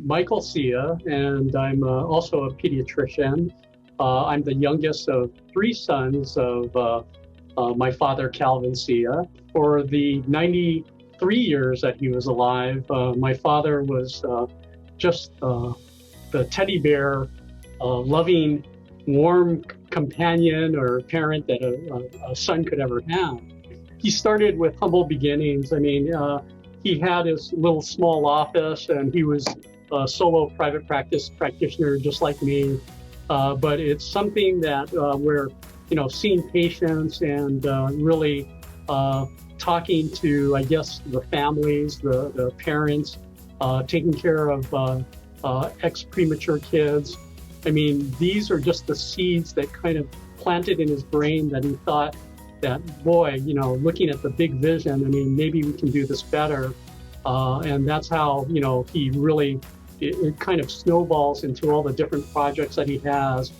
Michael Sia, and I'm also a pediatrician. I'm the youngest of three sons of my father, Calvin Sia. For the 93 years that he was alive, my father was just the teddy bear, loving, warm companion or parent that a son could ever have. He started with humble beginnings. I mean, he had his little small office and he was a solo private practice practitioner just like me. But it's something that we're, seeing patients and really talking to, I guess, the families, the parents, taking care of ex-premature kids. I mean, these are just the seeds that kind of planted in his brain that he thought that, boy, looking at the big vision, I mean, maybe we can do this better. And that's how, he really, it kind of snowballs into all the different projects that he has.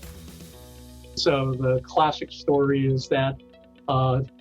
So the classic story is that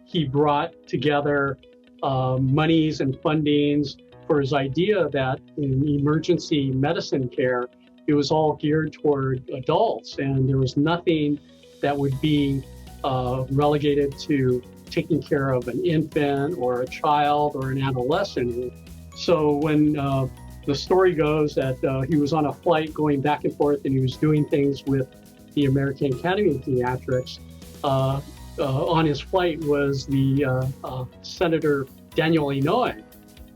he brought together monies and fundings for his idea that in emergency medicine care, it was all geared toward adults, and there was nothing that would be relegated to taking care of an infant or a child or an adolescent. So when the story goes that he was on a flight going back and forth and he was doing things with the American Academy of Pediatrics, on his flight was the Senator Daniel Inouye.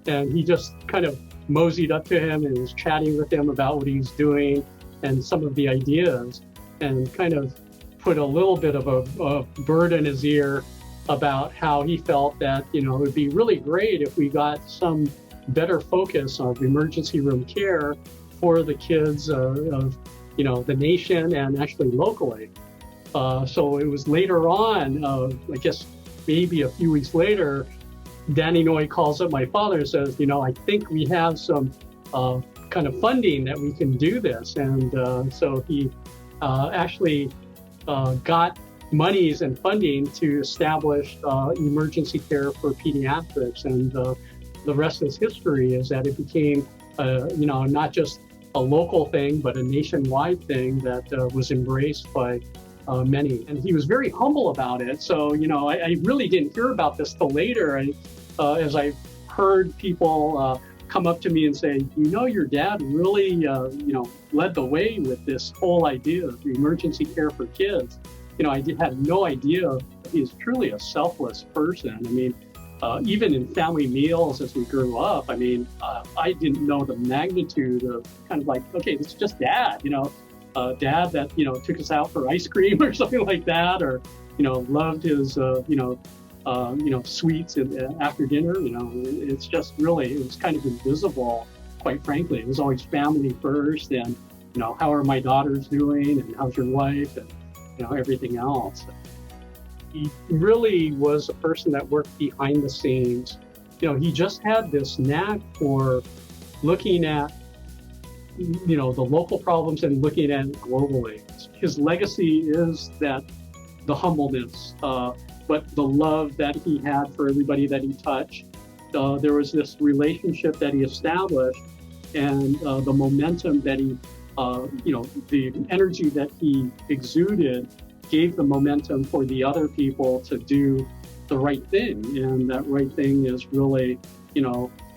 And he just kind of moseyed up to him and was chatting with him about what he's doing and some of the ideas, and kind of put a little bit of a bird in his ear about how he felt that, it would be really great if we got some better focus on emergency room care for the kids of the nation and actually locally. So it was later on, I guess maybe a few weeks later, Dan Inouye calls up my father and says, I think we have some kind of funding that we can do this. And so he actually got monies and funding to establish emergency care for pediatrics. And the rest is history, is that it became, not just a local thing, but a nationwide thing that was embraced by many. And he was very humble about it. So, I really didn't hear about this till later. As I heard people come up to me and say, your dad really, led the way with this whole idea of emergency care for kids. I had no idea he's truly a selfless person. I mean, even in family meals as we grew up, I mean, I didn't know the magnitude of kind of like, okay, this is just dad, dad that, took us out for ice cream or something like that, or, loved his, sweets after dinner. It's just really, it was kind of invisible, quite frankly. It was always family first, and, how are my daughters doing, and how's your wife, and, everything else. He really was a person that worked behind the scenes. He just had this knack for looking at, the local problems and looking at it globally. His legacy is that the humbleness, but the love that he had for everybody that he touched. There was this relationship that he established, and the momentum that he, the energy that he exuded gave the momentum for the other people to do the right thing. And that right thing is really,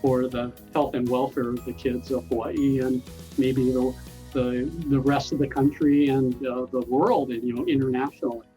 for the health and welfare of the kids of Hawaii, and maybe the rest of the country and the world, and internationally.